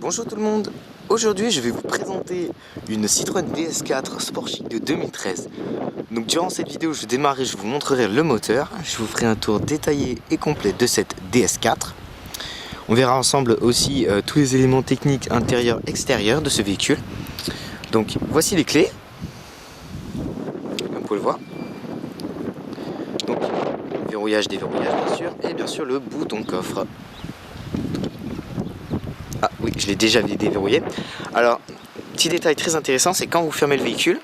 Bonjour tout le monde, aujourd'hui je vais vous présenter une Citroën DS4 Sport Chic de 2013. Donc durant cette vidéo je démarrerai, je vous montrerai le moteur, je vous ferai un tour détaillé et complet de cette DS4. On verra ensemble aussi tous les éléments techniques intérieurs et extérieurs de ce véhicule. Donc voici les clés, comme vous pouvez le voir. Donc verrouillage, déverrouillage bien sûr, et bien sûr le bouton coffre. Ah oui, je l'ai déjà déverrouillé. Alors, petit détail très intéressant, c'est quand vous fermez le véhicule,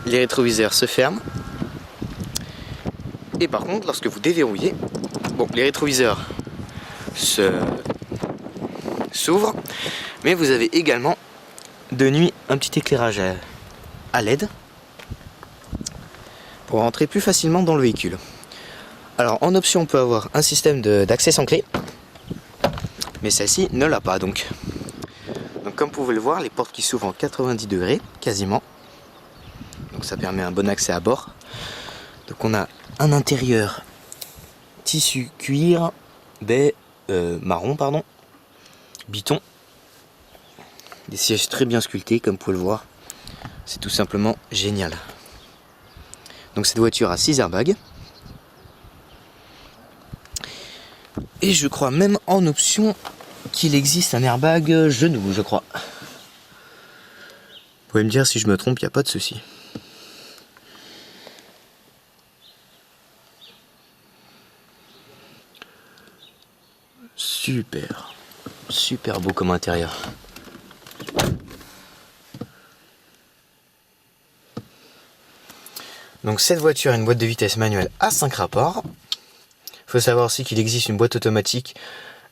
les rétroviseurs se ferment. Et par contre, lorsque vous déverrouillez, bon, les rétroviseurs s'ouvrent, mais vous avez également de nuit un petit éclairage à LED pour rentrer plus facilement dans le véhicule. Alors, en option, on peut avoir un système d'accès sans clé. Mais celle-ci ne l'a pas donc. Donc comme vous pouvez le voir, les portes qui s'ouvrent en 90 degrés quasiment. Donc ça permet un bon accès à bord. Donc on a un intérieur tissu cuir, baie marron pardon, biton. Des sièges très bien sculptés comme vous pouvez le voir. C'est tout simplement génial. Donc cette voiture a 6 airbags. Et je crois même en option qu'il existe un airbag genou, je crois. Vous pouvez me dire si je me trompe, il n'y a pas de souci. Super, super beau comme intérieur. Donc cette voiture a une boîte de vitesse manuelle à 5 rapports. Il faut savoir aussi qu'il existe une boîte automatique.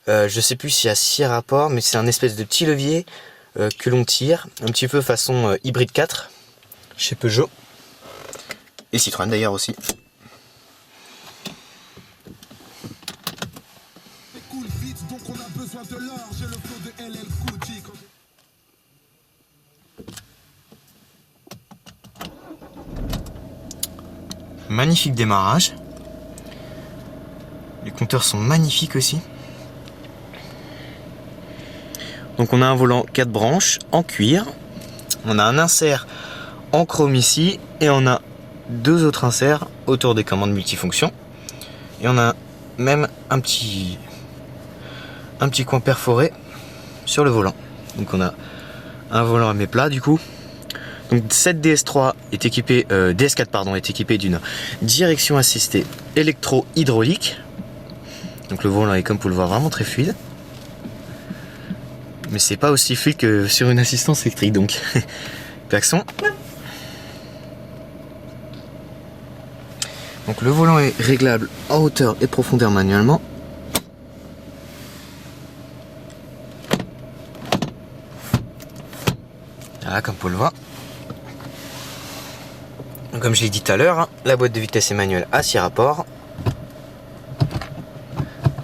Je sais plus s'il y a 6 rapports, mais c'est un espèce de petit levier que l'on tire, un petit peu façon hybride 4 chez Peugeot et Citroën d'ailleurs aussi. Magnifique démarrage. Les compteurs sont magnifiques aussi. Donc on a un volant 4 branches en cuir. On a un insert en chrome ici. Et on a 2 autres inserts autour des commandes multifonctions. Et on a même un petit coin perforé sur le volant. Donc on a un volant à mes plats du coup. Donc cette DS4 est équipée d'une direction assistée électro-hydraulique. Donc le volant est, comme vous pouvez le voir, vraiment très fluide. Mais c'est pas aussi fluide que sur une assistance électrique donc. Klaxon. Donc le volant est réglable en hauteur et profondeur manuellement. Voilà, comme vous pouvez le voir. Donc, comme je l'ai dit tout à l'heure, hein, la boîte de vitesse est manuelle à 6 rapports.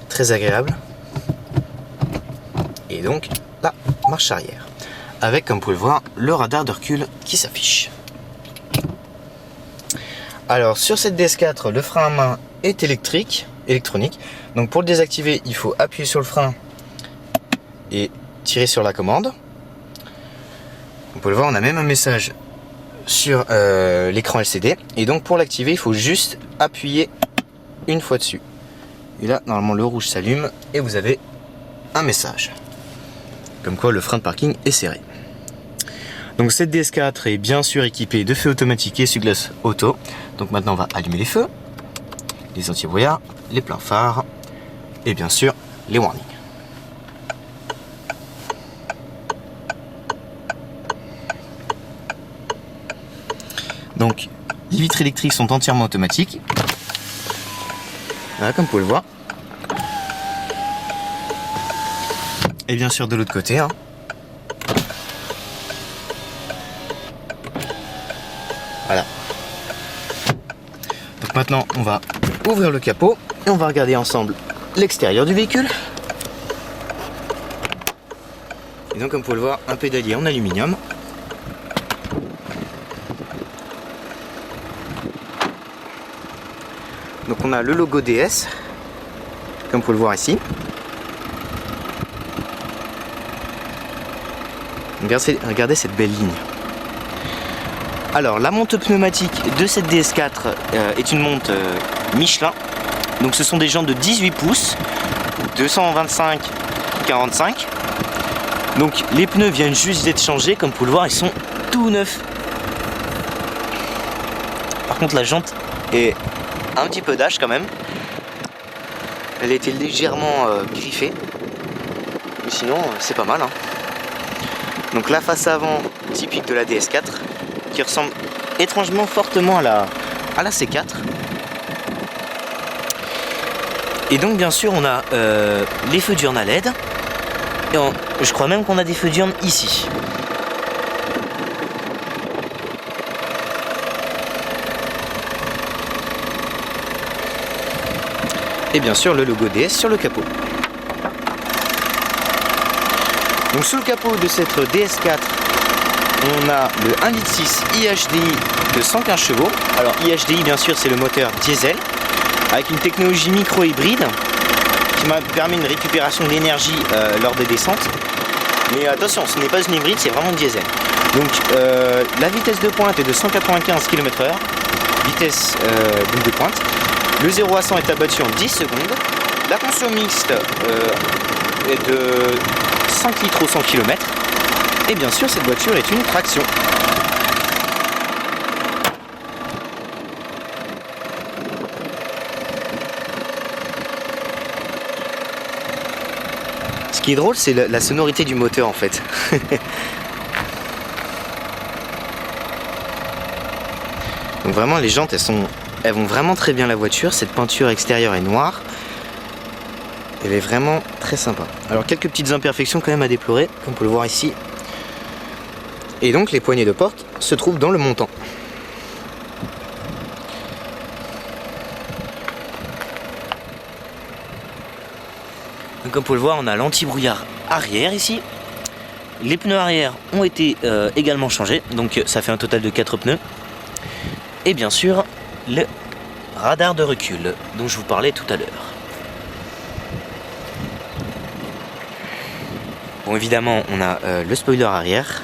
Très agréable. Et donc la marche arrière. Avec, comme vous pouvez le voir, le radar de recul qui s'affiche. Alors sur cette DS4, le frein à main est électronique. Donc pour le désactiver, il faut appuyer sur le frein et tirer sur la commande. Vous pouvez le voir, on a même un message sur l'écran LCD. Et donc pour l'activer, il faut juste appuyer une fois dessus. Et là, normalement, le rouge s'allume et vous avez un message. Comme quoi le frein de parking est serré. Donc cette DS4 est bien sûr équipée de feux automatiques et essuie-glace auto. Donc maintenant on va allumer les feux, les anti-brouillard, les pleins phares et bien sûr les warnings. Donc les vitres électriques sont entièrement automatiques. Voilà, comme vous pouvez le voir. Et bien sûr de l'autre côté. Hein. Voilà. Donc maintenant on va ouvrir le capot et on va regarder ensemble l'extérieur du véhicule. Et donc comme vous pouvez le voir, un pédalier en aluminium. Donc on a le logo DS, comme vous pouvez le voir ici. Regardez cette belle ligne. Alors la monte pneumatique de cette DS4 est une monte Michelin. Donc ce sont des jantes de 18 pouces, 225/45. Donc les pneus viennent juste d'être changés, comme vous pouvez le voir, ils sont tout neufs. Par contre la jante est un petit peu d'âge quand même. Elle a été légèrement griffée. Mais sinon c'est pas mal, hein. Donc la face avant typique de la DS4 qui ressemble étrangement fortement à la C4. Et donc bien sûr on a les feux diurnes à LED. Et je crois même qu'on a des feux diurnes ici. Et bien sûr le logo DS sur le capot. Donc sous le capot de cette DS4, on a le 1,6 litre IHDI de 115 chevaux. Alors IHDI bien sûr c'est le moteur diesel avec une technologie micro-hybride qui m'a permis une récupération d'énergie lors des descentes. Mais attention, ce n'est pas une hybride, c'est vraiment diesel. Donc la vitesse de pointe est de 195 km/h, vitesse de pointe. Le 0 à 100 est abattu en 10 secondes. La conso mixte est de 5 litres au 100 km. Et bien sûr, cette voiture est une traction. Ce qui est drôle, c'est la sonorité du moteur en fait. Donc vraiment, les jantes, elles vont vraiment très bien la voiture. Cette peinture extérieure est noire. Elle est vraiment très sympa. Alors quelques petites imperfections quand même à déplorer, comme on peut le voir ici. Et donc les poignées de porte se trouvent dans le montant. Donc comme vous pouvez le voir, on a l'anti-brouillard arrière ici. Les pneus arrière ont été également changés, donc ça fait un total de 4 pneus. Et bien sûr, le radar de recul dont je vous parlais tout à l'heure. Bon, évidemment, on a le spoiler arrière,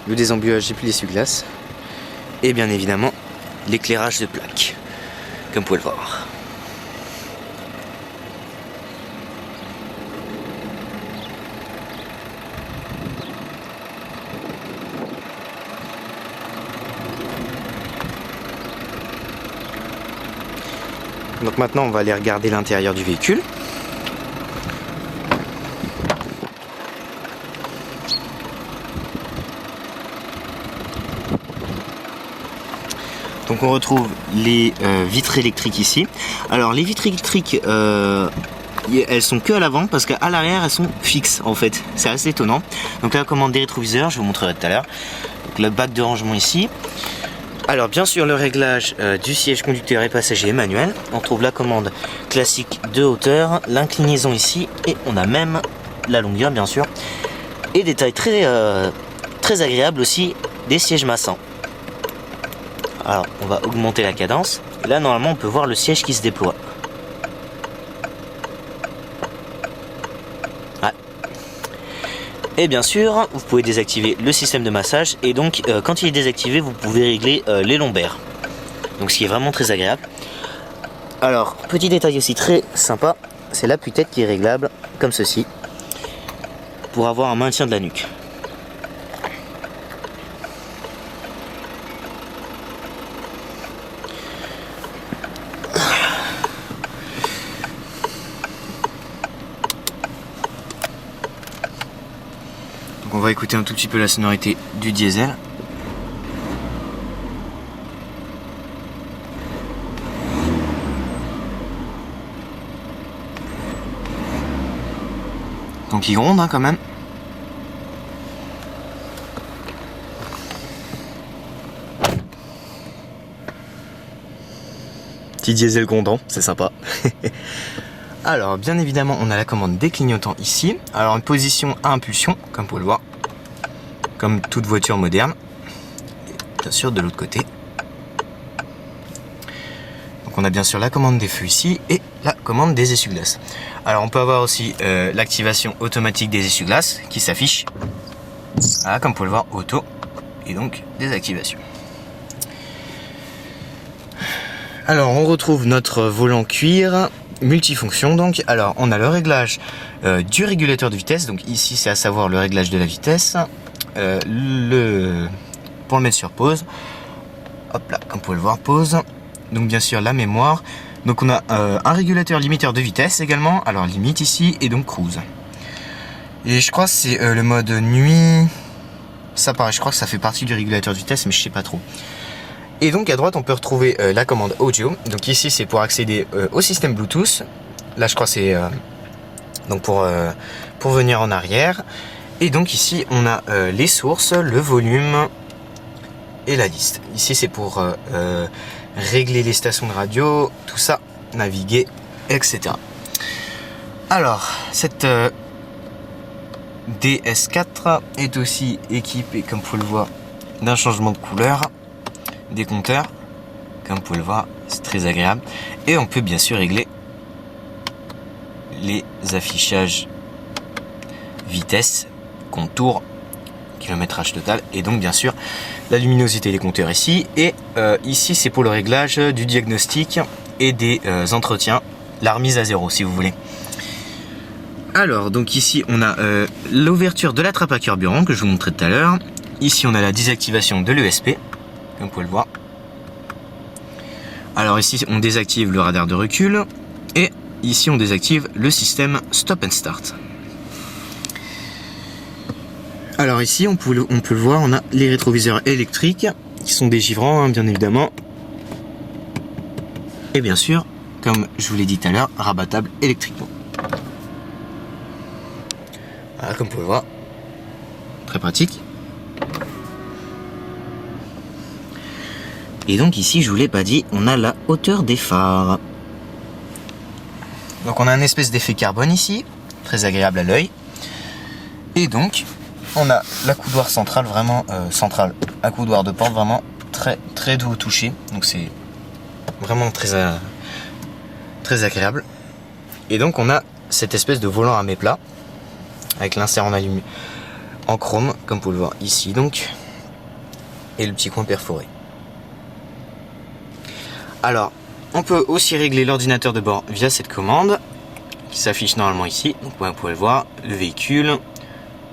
le désembuage et puis l'essuie-glace, et bien évidemment l'éclairage de plaque, comme vous pouvez le voir. Donc maintenant on va aller regarder l'intérieur du véhicule. Donc on retrouve les vitres électriques ici. Alors les vitres électriques elles sont que à l'avant parce qu'à l'arrière elles sont fixes en fait. C'est assez étonnant. Donc là, la commande des rétroviseurs, je vous montrerai tout à l'heure. Le bac de rangement ici. Alors bien sûr le réglage du siège conducteur et passager est manuel. On trouve la commande classique de hauteur, l'inclinaison ici et on a même la longueur bien sûr. Et détail très agréable aussi des sièges massants. Alors on va augmenter la cadence. Là normalement on peut voir le siège qui se déploie. Ouais. Et bien sûr vous pouvez désactiver le système de massage. Et donc quand il est désactivé vous pouvez régler les lombaires. Donc ce qui est vraiment très agréable. Alors petit détail aussi très sympa, c'est l'appui-tête qui est réglable comme ceci. Pour avoir un maintien de la nuque. On va écouter un tout petit peu la sonorité du diesel. Donc il gronde hein, quand même. Petit diesel grondant, c'est sympa. Alors bien évidemment on a la commande des clignotants ici. Alors une position à impulsion comme vous pouvez le voir, comme toute voiture moderne. Et bien sûr de l'autre côté. Donc on a bien sûr la commande des feux ici et la commande des essuie-glaces. Alors on peut avoir aussi l'activation automatique des essuie-glaces qui s'affiche. Voilà, comme vous pouvez le voir, auto et donc désactivation. Alors on retrouve notre volant cuir multifonction. Donc alors on a le réglage du régulateur de vitesse. Donc ici c'est à savoir le réglage de la vitesse. Pour le mettre sur pause. Hop là, comme vous pouvez le voir, pause. Donc bien sûr la mémoire. Donc on a un régulateur limiteur de vitesse également. Alors limite ici et donc cruise. Et je crois que c'est le mode nuit. Ça pareil, je crois que ça fait partie du régulateur de vitesse, mais je sais pas trop. Et donc à droite on peut retrouver la commande audio. Donc ici c'est pour accéder au système Bluetooth. Là je crois que c'est donc pour venir en arrière. Et donc ici on a les sources, le volume et la liste. Ici c'est pour régler les stations de radio, tout ça, naviguer, etc. Alors cette DS4 est aussi équipée, comme vous pouvez le voir, d'un changement de couleur, des compteurs, comme vous pouvez le voir, c'est très agréable. Et on peut bien sûr régler les affichages vitesse, contour, kilométrage total, et donc bien sûr la luminosité des compteurs ici. Et ici c'est pour le réglage du diagnostic et des entretiens, la remise à zéro si vous voulez. Alors donc ici on a l'ouverture de la trappe à carburant que je vous montrais tout à l'heure. Ici on a la désactivation de l'ESP, comme vous pouvez le voir. Alors ici on désactive le radar de recul et ici on désactive le système stop and start. Alors ici on peut le voir, on a les rétroviseurs électriques qui sont des givrants hein, bien évidemment. Et bien sûr, comme je vous l'ai dit tout à l'heure, rabattable électriquement. Voilà, comme vous pouvez le voir, très pratique. Et donc ici, je vous l'ai pas dit, on a la hauteur des phares. Donc on a un espèce d'effet carbone ici, très agréable à l'œil. Et donc, on a l'accoudoir central, vraiment central, accoudoir de porte vraiment très doux au toucher. Donc c'est vraiment très agréable. Et donc on a cette espèce de volant à mes plats avec l'insert en chrome, comme vous pouvez le voir ici donc, et le petit coin perforé. Alors, on peut aussi régler l'ordinateur de bord via cette commande qui s'affiche normalement ici. Donc vous pouvez le voir, le véhicule,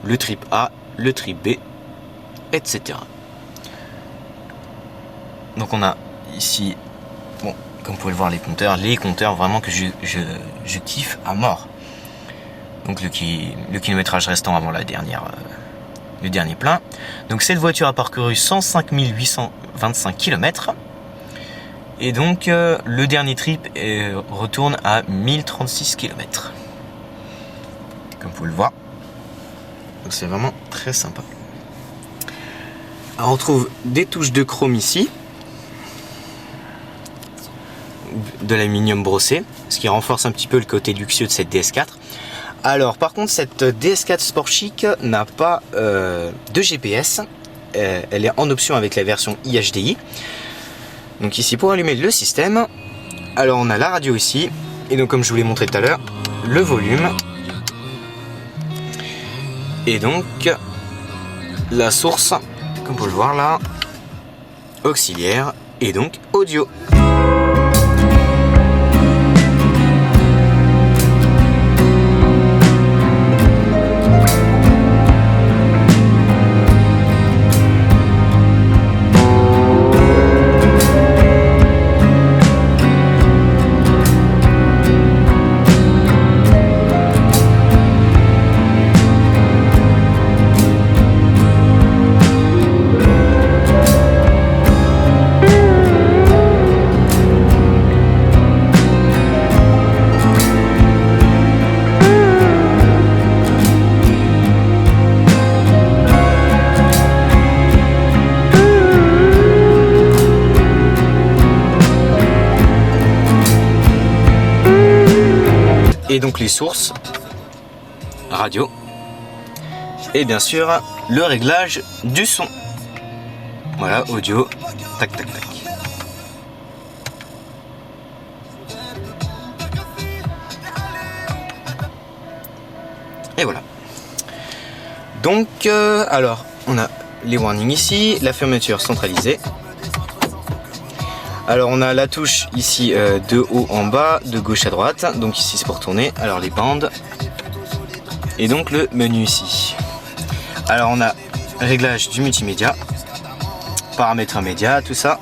le trip A, le trip B, etc. Donc on a ici, bon, comme vous pouvez le voir, les compteurs vraiment que je kiffe à mort. Donc le kilométrage restant avant le dernier plein. Donc cette voiture a parcouru 105 825 km. Et donc le dernier trip retourne à 1036 km. Comme vous pouvez le voir. Donc c'est vraiment très sympa. Alors on trouve des touches de chrome ici. De l'aluminium brossé. Ce qui renforce un petit peu le côté luxueux de cette DS4. Alors par contre cette DS4 Sport Chic n'a pas de GPS. Elle est en option avec la version iHDI. Donc ici pour allumer le système, alors on a la radio ici, et donc comme je vous l'ai montré tout à l'heure, le volume, et donc la source, comme vous pouvez le voir là, auxiliaire, et donc audio. Et donc les sources, radio, et bien sûr le réglage du son. Voilà, audio, tac tac tac. Et voilà. Donc alors on a les warnings ici, la fermeture centralisée. Alors on a la touche ici de haut en bas, de gauche à droite, donc ici c'est pour tourner, alors les bandes, et donc le menu ici. Alors on a réglage du multimédia, paramètres média, tout ça.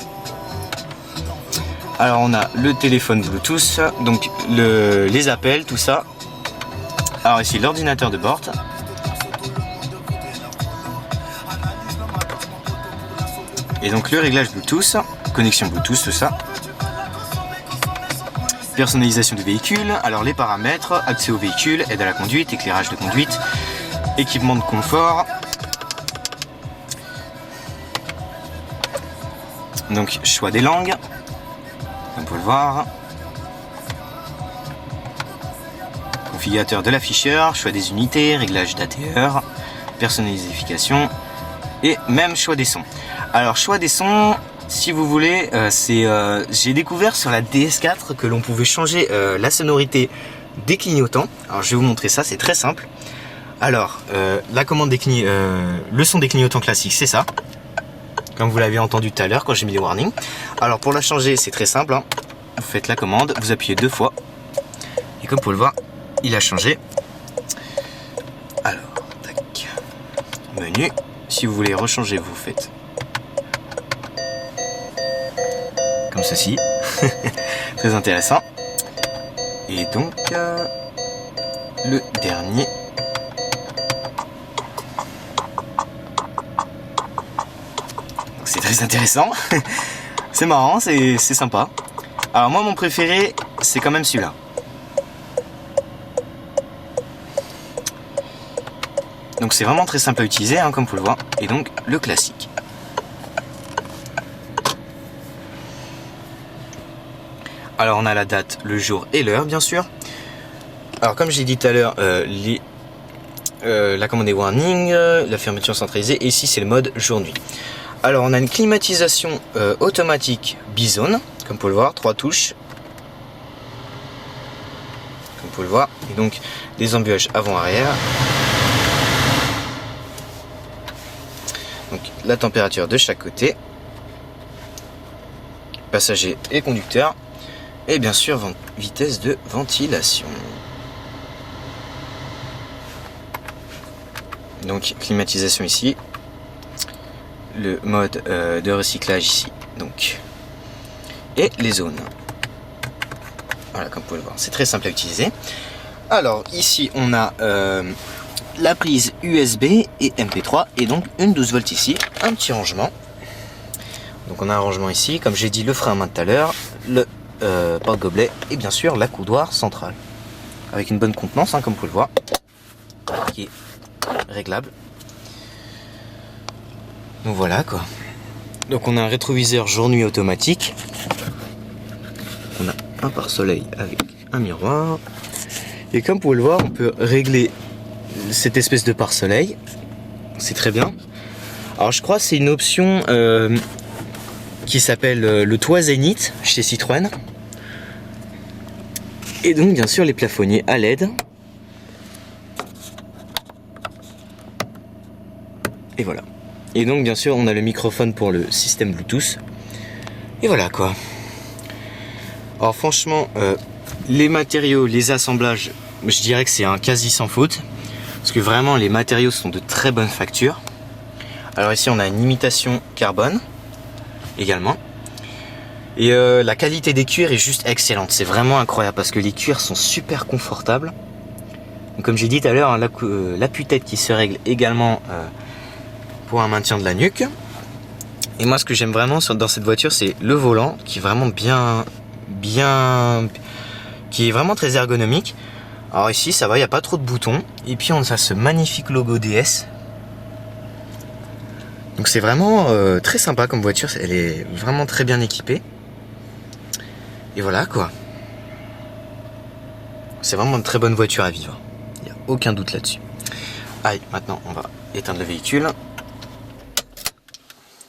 Alors on a le téléphone Bluetooth, donc les appels, tout ça. Alors ici l'ordinateur de bord. Et donc le réglage Bluetooth, connexion Bluetooth, tout ça. Personnalisation du véhicule, alors les paramètres, accès au véhicule, aide à la conduite, éclairage de conduite, équipement de confort. Donc choix des langues, comme vous pouvez le voir. Configurateur de l'afficheur, choix des unités, réglage d'ATR, personnalisation et même choix des sons. Alors choix des sons, si vous voulez, j'ai découvert sur la DS4 que l'on pouvait changer la sonorité des clignotants. Alors je vais vous montrer ça, c'est très simple. Alors la commande le son des clignotants classiques, c'est ça, comme vous l'avez entendu tout à l'heure quand j'ai mis les warnings. Alors pour la changer, c'est très simple, hein. Vous faites la commande, vous appuyez 2 fois et comme vous pouvez le voir, il a changé. Alors tac, menu, si vous voulez rechanger, vous faites comme ceci. Très intéressant. Et donc le dernier, c'est très intéressant. C'est marrant, c'est sympa. Alors moi mon préféré c'est quand même celui-là. Donc c'est vraiment très simple à utiliser, hein, comme vous le voyez. Et donc le classique. Alors on a la date, le jour et l'heure bien sûr. Alors comme j'ai dit tout à l'heure, la commande des warnings, la fermeture centralisée, et ici c'est le mode jour-nuit. Alors on a une climatisation automatique bizone, comme vous pouvez le voir, 3 touches. Comme vous pouvez le voir, et donc des embuages avant-arrière. Donc la température de chaque côté, passager et conducteur. Et bien sûr, vitesse de ventilation. Donc climatisation ici. Le mode de recyclage ici. Donc. Et les zones. Voilà, comme vous pouvez le voir. C'est très simple à utiliser. Alors ici on a la prise USB et MP3. Et donc une 12 volts ici. Un petit rangement. Donc on a un rangement ici. Comme j'ai dit, le frein à main tout à l'heure. Le porte-gobelet et bien sûr la coudoir centrale avec une bonne contenance, hein, comme vous pouvez le voir, qui est réglable. Donc voilà quoi. Donc on a un rétroviseur jour-nuit automatique. On a un pare-soleil avec un miroir et comme vous pouvez le voir, on peut régler cette espèce de pare-soleil. C'est très bien. Alors je crois que c'est une option qui s'appelle le toit zénith chez Citroën. Et donc bien sûr les plafonniers à LED. Et voilà. Et donc bien sûr on a le microphone pour le système Bluetooth. Et voilà quoi. Alors franchement les matériaux, les assemblages, je dirais que c'est un quasi sans faute. Parce que vraiment les matériaux sont de très bonne facture. Alors ici on a une imitation carbone également. Et la qualité des cuirs est juste excellente. C'est vraiment incroyable parce que les cuirs sont super confortables. Donc, comme j'ai dit tout à l'heure, hein, l'appui-tête qui se règle également pour un maintien de la nuque. Et moi ce que j'aime vraiment dans cette voiture, c'est le volant qui est vraiment qui est vraiment très ergonomique. Alors ici ça va, il n'y a pas trop de boutons. Et puis on a ce magnifique logo DS. Donc c'est vraiment très sympa comme voiture, elle est vraiment très bien équipée. Et voilà quoi. C'est vraiment une très bonne voiture à vivre. Il n'y a aucun doute là-dessus. Allez, maintenant on va éteindre le véhicule.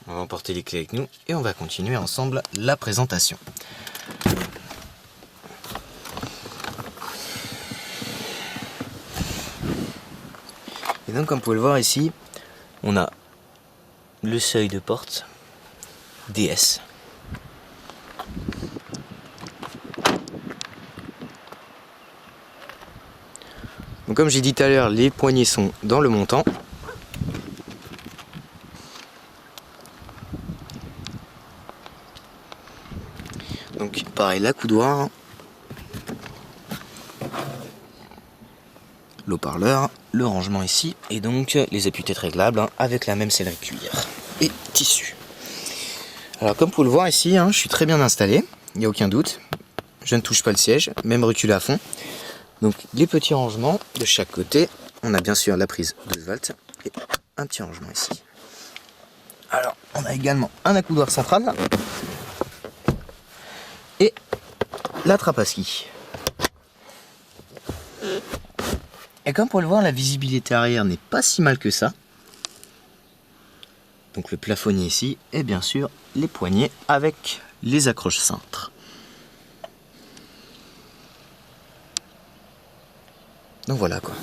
On va emporter les clés avec nous et on va continuer ensemble la présentation. Et donc comme vous pouvez le voir ici, on a le seuil de porte DS. Donc comme j'ai dit tout à l'heure, les poignées sont dans le montant. Donc pareil, la coudoir, l'haut-parleur, le rangement ici, et donc les appuis-têtes réglables hein, avec la même sellerie cuir et tissu. Alors comme vous pouvez le voir ici, hein, je suis très bien installé, il n'y a aucun doute. Je ne touche pas le siège, même reculé à fond. Donc les petits rangements de chaque côté, on a bien sûr la prise 12 volts et un petit rangement ici. Alors on a également un accoudoir central là, et la trappe à ski. Et comme pour le voir, la visibilité arrière n'est pas si mal que ça. Donc le plafonnier ici et bien sûr les poignées avec les accroches cintres. Donc voilà quoi.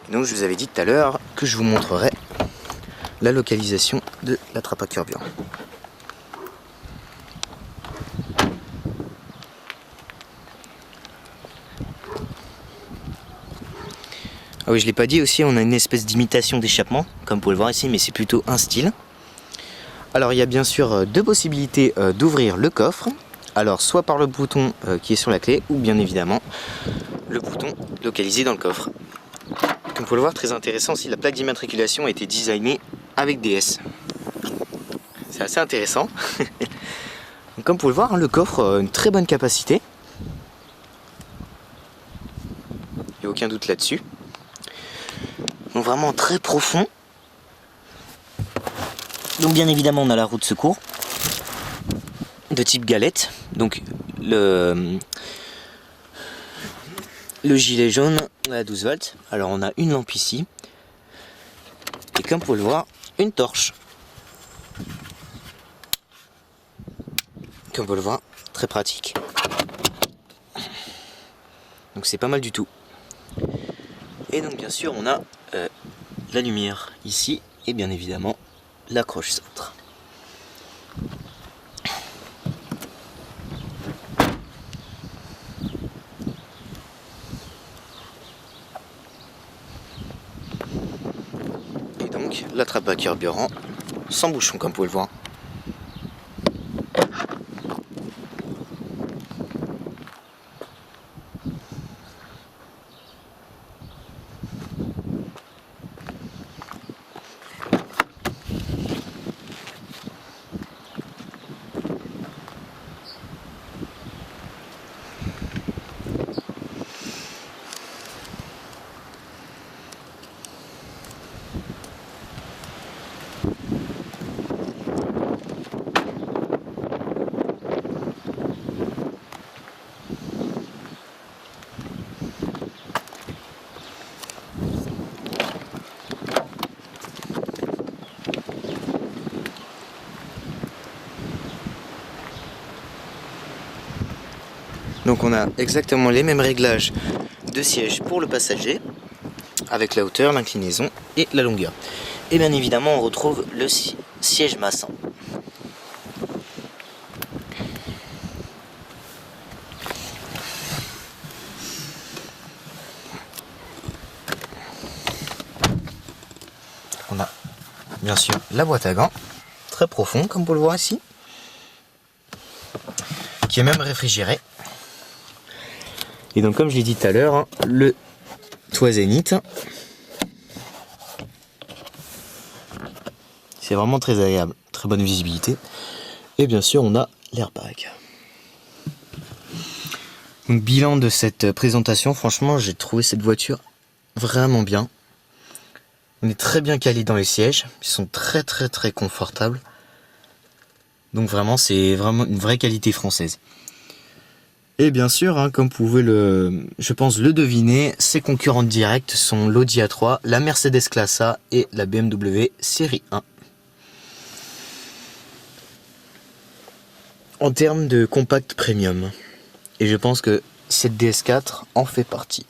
Donc je vous avais dit tout à l'heure que je vous montrerai la localisation de la trappe à carburant. Ah oui, je l'ai pas dit aussi, on a une espèce d'imitation d'échappement, comme vous pouvez le voir ici, mais c'est plutôt un style. Alors il y a bien sûr deux possibilités d'ouvrir le coffre. Alors soit par le bouton qui est sur la clé, ou bien évidemment le bouton localisé dans le coffre. Comme vous pouvez le voir, très intéressant aussi, la plaque d'immatriculation a été designée avec DS. C'est assez intéressant. Donc, comme vous pouvez le voir, hein, le coffre a une très bonne capacité. Il n'y a aucun doute là-dessus. Donc vraiment très profond. Donc bien évidemment on a la roue de secours de type galette. Donc le gilet jaune à 12 volts. Alors on a une lampe ici. Et comme vous pouvez le voir, une torche. Comme vous pouvez le voir, très pratique. Donc c'est pas mal du tout. Et donc bien sûr on a la lumière ici et bien évidemment l'accroche cintre. Et donc la trappe à carburant sans bouchon comme vous pouvez le voir. Donc on a exactement les mêmes réglages de siège pour le passager, avec la hauteur, l'inclinaison et la longueur. Et bien évidemment on retrouve le siège massant. On a bien sûr la boîte à gants, très profond comme vous pouvez le voir ici, qui est même réfrigérée. Et donc comme je l'ai dit tout à l'heure, hein, le toit zénith, c'est vraiment très agréable, très bonne visibilité. Et bien sûr on a l'airbag. Donc bilan de cette présentation, franchement j'ai trouvé cette voiture vraiment bien. On est très bien calé dans les sièges, ils sont très confortables. Donc vraiment c'est vraiment une vraie qualité française. Et bien sûr, hein, comme vous pouvez je pense le deviner, ses concurrentes directes sont l'Audi A3, la Mercedes Classe A et la BMW Série 1. En termes de compact premium, Et je pense que cette DS4 en fait partie.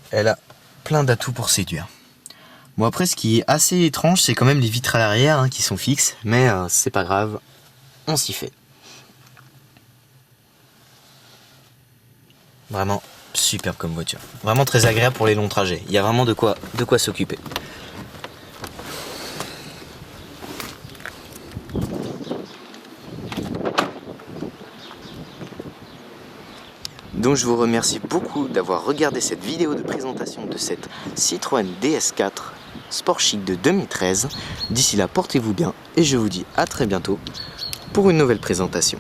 Elle a plein d'atouts pour séduire. Bon après ce qui est assez étrange c'est quand même les vitres à l'arrière hein, qui sont fixes. Mais c'est pas grave, on s'y fait. Vraiment superbe comme voiture. Vraiment très agréable pour les longs trajets. Il y a vraiment de quoi s'occuper. Donc je vous remercie beaucoup d'avoir regardé cette vidéo de présentation de cette Citroën DS4 Sport Chic de 2013. D'ici là, portez-vous bien et je vous dis à très bientôt pour une nouvelle présentation.